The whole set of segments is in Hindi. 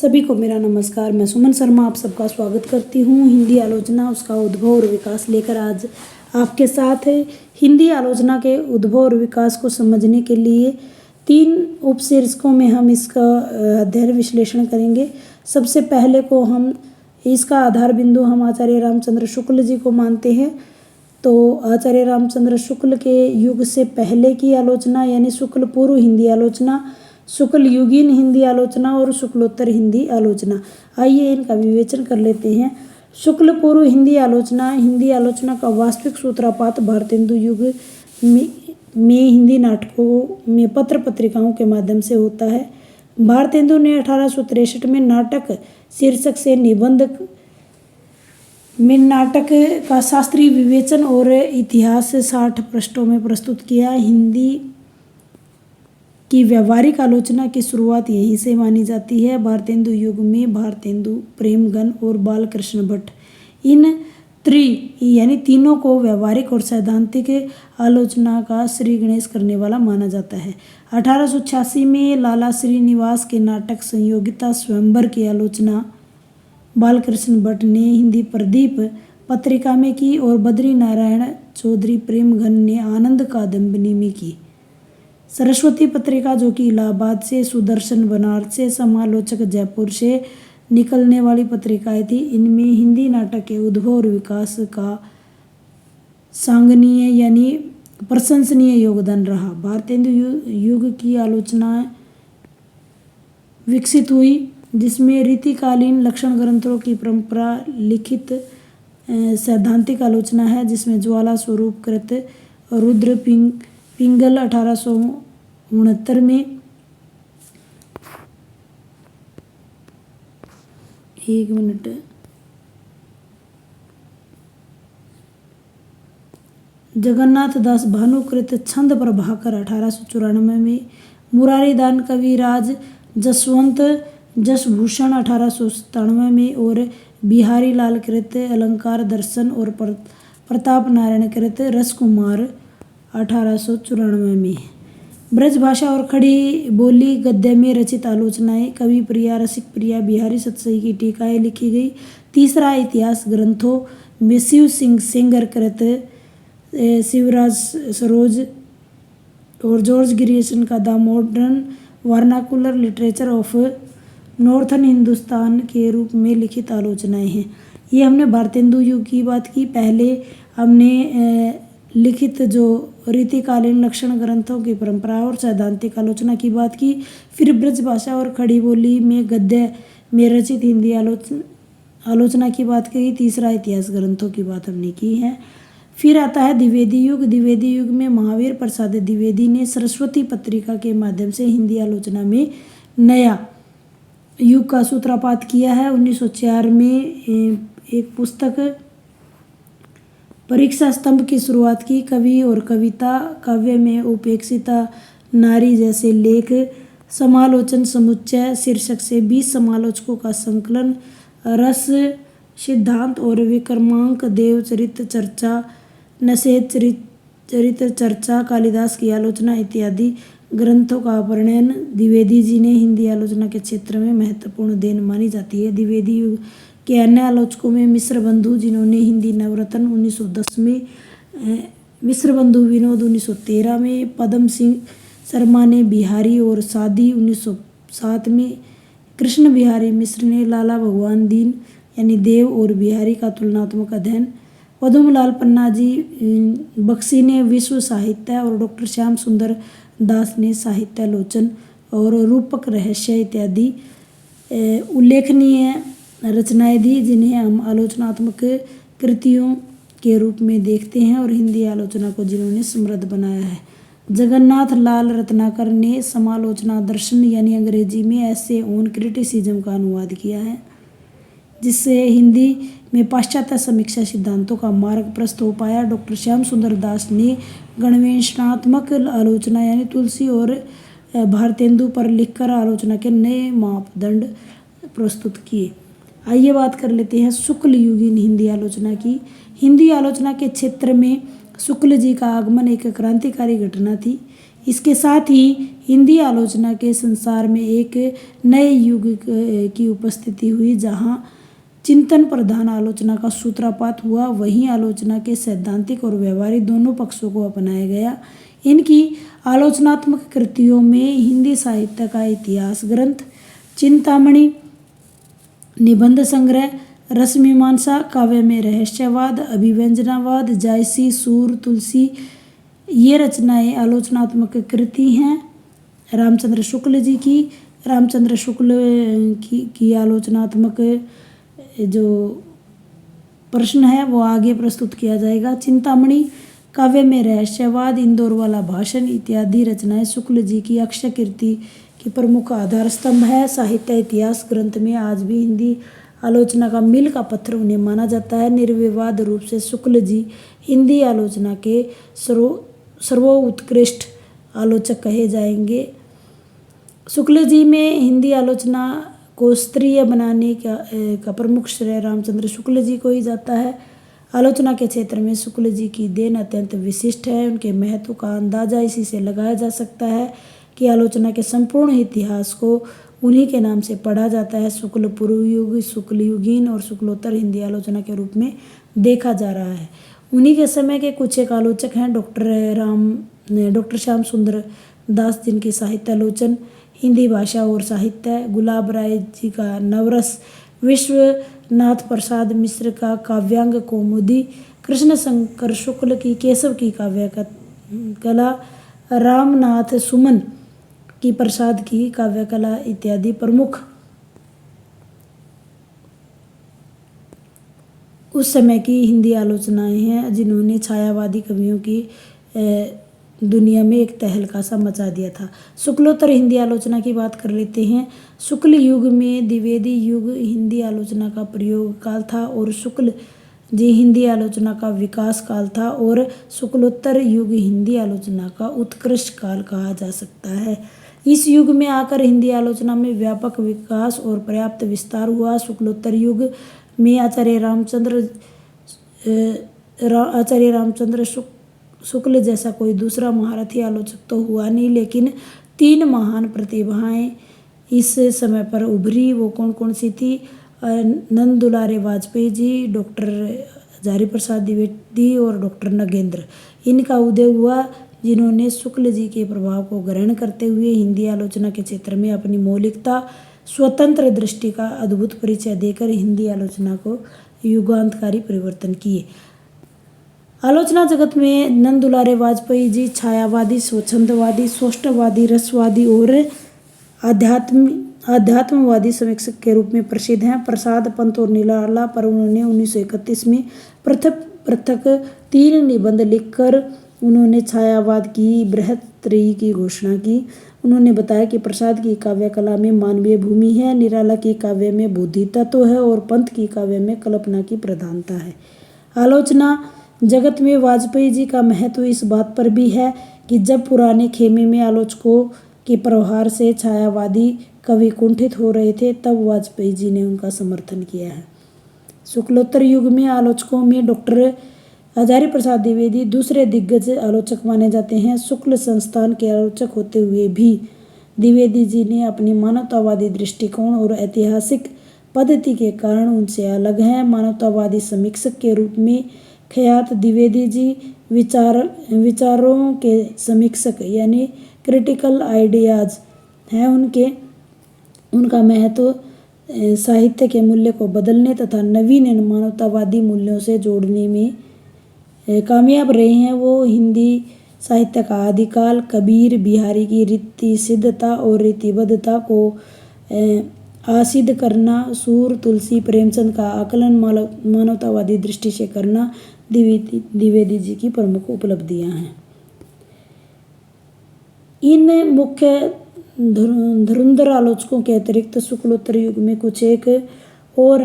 सभी को मेरा नमस्कार। मैं सुमन शर्मा आप सबका स्वागत करती हूँ। हिंदी आलोचना, उसका उद्भव और विकास लेकर आज आपके साथ है। हिंदी आलोचना के उद्भव और विकास को समझने के लिए 3 उपशीर्षकों में हम इसका अध्ययन विश्लेषण करेंगे। सबसे पहले को हम इसका आधार बिंदु हम आचार्य रामचंद्र शुक्ल जी को मानते हैं। तो आचार्य रामचंद्र शुक्ल के युग से पहले की आलोचना यानी शुक्ल पूर्व हिंदी आलोचना, शुक्ल युगीन हिंदी आलोचना और शुक्लोत्तर हिंदी आलोचना। आइए इनका विवेचन कर लेते हैं। शुक्ल पूर्व हिंदी आलोचना का वास्तविक सूत्रपात भारतेंदु युग में हिंदी नाटकों में पत्र पत्रिकाओं के माध्यम से होता है। भारतेंदु ने 1863 में नाटक शीर्षक से निबंध में नाटक का शास्त्रीय विवेचन और इतिहास 60 पृष्ठों में प्रस्तुत किया। हिंदी की व्यावहारिक आलोचना की शुरुआत यहीं से मानी जाती है। भारतेंदु युग में भारतेंदु, प्रेमगन और बालकृष्ण भट्ट इन तीनों को व्यावहारिक और सैद्धांतिक आलोचना का श्री गणेश करने वाला माना जाता है। 1886 में लाला श्रीनिवास के नाटक संयोगिता स्वयंवर की आलोचना बालकृष्ण भट्ट ने हिंदी प्रदीप पत्रिका में की और बद्री नारायण चौधरी प्रेमगन ने आनंद कादम्बिनी में की। सरस्वती पत्रिका, जो कि इलाहाबाद से, सुदर्शन बनारस से, समालोचक जयपुर से निकलने वाली पत्रिकाएं थी, इनमें हिंदी नाटक के उद्भव और विकास का सांगनीय यानी प्रशंसनीय योगदान रहा। भारतेंदु युग की आलोचना विकसित हुई, जिसमें रीतिकालीन लक्षण ग्रंथों की परंपरा, लिखित सैद्धांतिक आलोचना है, जिसमें ज्वाला स्वरूप कृत रुद्र पिंगल 1869 में, जगन्नाथ दास भानुकृत छंद प्रभाकर 1894 में, मुरारी दान कविराज जसवंत जसभूषण 1897 में और बिहारी लाल कृत अलंकार दर्शन और प्रताप नारायण कृत रसकुमार 1894 में। ब्रज भाषा और खड़ी बोली गद्य में रचित आलोचनाएं, कवि प्रिया, रसिक प्रिया, बिहारी सतसई की टीकाएं लिखी गई। तीसरा, इतिहास ग्रंथों में शिव सिंह सेंगर कृत शिवराज सरोज और जॉर्ज ग्रियर्सन का the modern vernacular literature of northern Hindustan के रूप में लिखित आलोचनाएं हैं। ये हमने भारतेंदु युग की बात की। पहले हमने लिखित जो रीतिकालीन लक्षण ग्रंथों की परंपरा और सैद्धांतिक आलोचना की बात की। फिर ब्रज भाषा और खड़ी बोली में गद्य में रचित हिंदी आलोचना की बात की। तीसरा, इतिहास ग्रंथों की बात हमने की है। फिर आता है द्विवेदी युग। द्विवेदी युग में महावीर प्रसाद द्विवेदी ने सरस्वती पत्रिका के माध्यम से हिंदी आलोचना में नया युग का सूत्रपात किया है। 1904 में एक पुस्तक परीक्षा स्तंभ की शुरुआत की। कवि और कविता, काव्य में उपेक्षिता नारी जैसे लेख, समालोचन समुच्चय शीर्षक से 20 समालोचकों का संकलन, रस सिद्धांत और विक्रमांक, देव चरित्र चर्चा, नशेद चरित्र चर्चा, कालिदास की आलोचना इत्यादि ग्रंथों का प्रणयन द्विवेदी जी ने हिंदी आलोचना के क्षेत्र में महत्वपूर्ण देन मानी जाती है। द्विवेदी युग के अन्य आलोचकों में मिश्र बंधु, जिन्होंने हिंदी नवरत्न 1910 में, मिश्र बंधु विनोद 1913 में, पदम सिंह शर्मा ने बिहारी और सादी 1907 में, कृष्ण बिहारी मिश्र ने लाला भगवान दीन यानी देव और बिहारी का तुलनात्मक अध्ययन, पदुमलाल पन्ना जी बख्शी ने विश्व साहित्य और डॉक्टर श्याम सुंदर दास ने साहित्यालोचन और रूपक रहस्य इत्यादि उल्लेखनीय रचनाएं दी, जिन्हें हम आलोचनात्मक कृतियों के रूप में देखते हैं और हिंदी आलोचना को जिन्होंने समृद्ध बनाया है। जगन्नाथ लाल रत्नाकर ने समालोचना दर्शन यानी अंग्रेजी में ऐसे ऑन क्रिटिसिज्म का अनुवाद किया है, जिससे हिंदी में पाश्चात्य समीक्षा सिद्धांतों का मार्ग प्रशस्त हो पाया। डॉक्टर श्याम सुंदर दास ने गणवेशनात्मक आलोचना यानी तुलसी और भारतेंदु पर लिखकर आलोचना के नए मापदंड प्रस्तुत किए। आइए बात कर लेते हैं शुक्ल युगीन हिंदी आलोचना की। हिंदी आलोचना के क्षेत्र में शुक्ल जी का आगमन एक क्रांतिकारी घटना थी। इसके साथ ही हिंदी आलोचना के संसार में एक नए युग की उपस्थिति हुई, जहाँ चिंतन प्रधान आलोचना का सूत्रपात हुआ। वहीं आलोचना के सैद्धांतिक और व्यवहारिक दोनों पक्षों को अपनाया गया। इनकी आलोचनात्मक कृतियों में हिंदी साहित्य का इतिहास ग्रंथ, चिंतामणि, निबंध संग्रह, रसमीमांसा, काव्य में रहस्यवाद, अभिव्यंजनावाद, जायसी, सूर, तुलसी, ये रचनाएं आलोचनात्मक कृति हैं। रामचंद्र शुक्ल जी की, रामचंद्र शुक्ल की आलोचनात्मक जो प्रश्न है वो आगे प्रस्तुत किया जाएगा। चिंतामणि, काव्य में रहस्यवाद, इंदौर वाला भाषण इत्यादि रचनाएं शुक्ल जी की अक्षय कीर्ति की प्रमुख आधार स्तंभ है। साहित्य इतिहास ग्रंथ में आज भी हिंदी आलोचना का मील का पत्थर उन्हें माना जाता है। निर्विवाद रूप से शुक्ल जी हिंदी आलोचना के सर्वोत्कृष्ट आलोचक कहे जाएंगे। शुक्ल जी में हिंदी आलोचना को स्तरीय बनाने का प्रमुख श्रेय रामचंद्र शुक्ल जी को ही जाता है। आलोचना के क्षेत्र में शुक्ल जी की देन अत्यंत विशिष्ट है। उनके महत्व का अंदाजा इसी से लगाया जा सकता है कि आलोचना के संपूर्ण इतिहास को उन्हीं के नाम से पढ़ा जाता है। शुक्ल पूर्व युग, शुक्ल युगीन और शुक्लोत्तर हिंदी आलोचना के रूप में देखा जा रहा है। उन्हीं के समय के कुछ एक आलोचक हैं डॉक्टर श्याम सुंदर दास, जिनकी साहित्य आलोचन हिंदी भाषा और साहित्य, गुलाब राय जी का नवरस, विश्वनाथ प्रसाद मिश्र का काव्यांग कौमुदी, कृष्ण शंकर शुक्ल की केशव की काव्य कला, रामनाथ सुमन की प्रसाद की काव्य कला इत्यादि प्रमुख उस समय की हिंदी आलोचनाएं हैं, जिन्होंने छायावादी कवियों की दुनिया में एक तहलका सा मचा दिया था। शुक्लोत्तर हिंदी आलोचना की बात कर लेते हैं। शुक्ल युग में द्विवेदी युग हिंदी आलोचना का प्रयोग काल था और शुक्ल जी हिंदी आलोचना का विकास काल था, और शुक्लोत्तर युग हिंदी आलोचना का उत्कृष्ट काल कहा जा सकता है। इस युग में आकर हिंदी आलोचना में व्यापक विकास और पर्याप्त विस्तार हुआ। शुक्लोत्तर युग में आचार्य रामचंद्र शुक्ल जैसा कोई दूसरा महारथी आलोचक तो हुआ नहीं, लेकिन 3 महान प्रतिभाएं इस समय पर उभरी। वो कौन कौन सी थी? नंद दुलारे वाजपेयी जी, डॉक्टर हजारी प्रसाद द्विवेदी और डॉक्टर नगेंद्र, इनका उदय हुआ, जिन्होंने शुक्ल जी के प्रभाव को ग्रहण करते हुए हिंदी आलोचना के क्षेत्र में अपनी मौलिकता, स्वतंत्र दृष्टि का अद्भुत परिचय देकर हिंदी आलोचना को युगांतकारी परिवर्तन किए। आलोचना जगत में नंद दुलारे वाजपेयी जी छायावादी, स्वच्छंदवादी, स्पष्टवादी, रसवादी और आध्यात्मवादी समीक्षक के रूप में प्रसिद्ध हैं। प्रसाद पंत और निराला पर उन्होंने 1931 में पृथक 3 निबंध लिखकर उन्होंने छायावाद की बृहत्त्रयी की घोषणा की। उन्होंने बताया कि प्रसाद की काव्य कला में मानवीय भूमि है, निराला की काव्य में बुद्धि तत्व है और पंत की काव्य में कल्पना की प्रधानता है। आलोचना जगत में वाजपेयी जी का महत्व इस बात पर भी है कि जब पुराने खेमे में आलोचकों के प्रहार से छायावादी कवि कुंठित हो रहे थे, तब वाजपेयी जी ने उनका समर्थन किया है। शुक्लोत्तर युग में आलोचकों में डॉक्टर हजारी प्रसाद द्विवेदी दूसरे दिग्गज आलोचक माने जाते हैं। शुक्ल संस्थान के आलोचक होते हुए भी द्विवेदी जी ने अपनी मानवतावादी दृष्टिकोण और ऐतिहासिक पद्धति के कारण उनसे अलग हैं। मानवतावादी समीक्षक के रूप में ख्यात द्विवेदी जी विचारों के समीक्षक यानी क्रिटिकल आइडियाज हैं। उनका महत्व साहित्य के मूल्य को बदलने तथा नवीन मानवतावादी मूल्यों से जोड़ने में कामयाब रहे हैं। वो हिंदी साहित्य का आदिकाल, कबीर बिहारी की रीति सिद्धता और रीतिबद्धता को आसिद्ध करना, सूर, तुलसी, प्रेमचंद का आकलन मानवतावादी दृष्टि से करना द्विवेदी जी की प्रमुख उपलब्धियां हैं। इन मुख्य धुरंधर आलोचकों के अतिरिक्त शुक्लोत्तर युग में कुछ एक और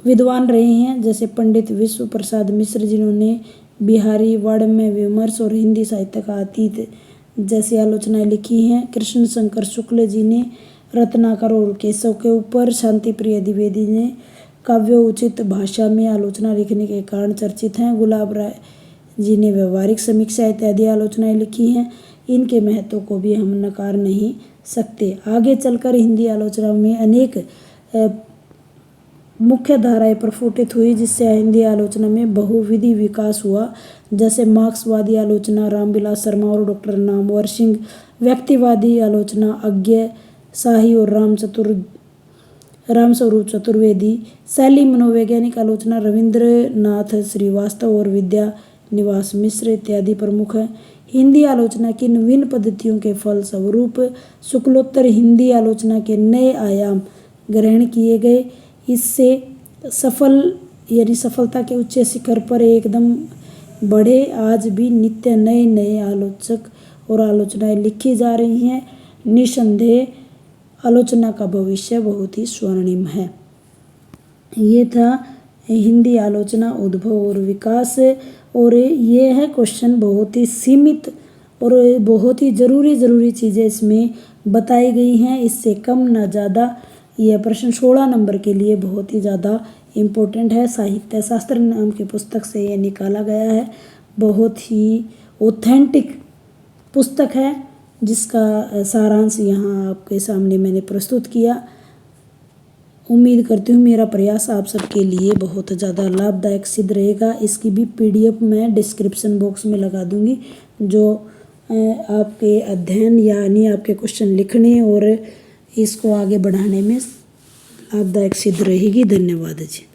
विद्वान रहे हैं, जैसे पंडित विश्व प्रसाद मिश्र, जिन्होंने बिहारी वाङ्मय विमर्श और हिंदी साहित्य का अतीत जैसी आलोचनाएं लिखी हैं। कृष्ण शंकर शुक्ल जी ने रत्नाकर और केशव के ऊपर, शांति प्रिय द्विवेदी ने काव्योचित भाषा में आलोचना लिखने के कारण चर्चित हैं। गुलाब राय जी ने व्यवहारिक समीक्षा इत्यादि आलोचनाएं लिखी हैं। इनके महत्व को भी हम नकार नहीं सकते। आगे चलकर हिंदी आलोचना में अनेक मुख्य धाराएं प्रस्फुटित हुई, जिससे हिंदी आलोचना में बहुविधि विकास हुआ। जैसे मार्क्सवादी आलोचना रामविलास शर्मा और डॉक्टर नामवर सिंह, व्यक्तिवादी आलोचना अज्ञे शाही और रामस्वरूप चतुर्वेदी, शैली मनोवैज्ञानिक आलोचना रविंद्रनाथ श्रीवास्तव और विद्या निवास मिश्र इत्यादि प्रमुख हैं। हिंदी आलोचना की नवीन पद्धतियों के फलस्वरूप शुक्लोत्तर हिंदी आलोचना के नए आयाम ग्रहण किए गए। इससे सफलता के उच्च शिखर पर एकदम बढ़े। आज भी नित्य नए नए आलोचक और आलोचनाएं लिखी जा रही हैं। निसंदेह आलोचना का भविष्य बहुत ही स्वर्णिम है। ये था हिंदी आलोचना उद्भव और विकास, और ये है क्वेश्चन बहुत ही सीमित और बहुत ही ज़रूरी चीज़ें इसमें बताई गई हैं, इससे कम ना ज़्यादा। यह प्रश्न 16 नंबर के लिए बहुत ही ज़्यादा इम्पोर्टेंट है। साहित्य शास्त्र नाम की पुस्तक से यह निकाला गया है। बहुत ही ऑथेंटिक पुस्तक है, जिसका सारांश यहाँ आपके सामने मैंने प्रस्तुत किया। उम्मीद करती हूँ मेरा प्रयास आप सबके लिए बहुत ज़्यादा लाभदायक सिद्ध रहेगा। इसकी भी PDF मैं डिस्क्रिप्शन बॉक्स में लगा दूँगी, जो आपके अध्ययन यानी आपके क्वेश्चन लिखने और इसको आगे बढ़ाने में लाभदायक सिद्ध रहेगी। धन्यवाद जी।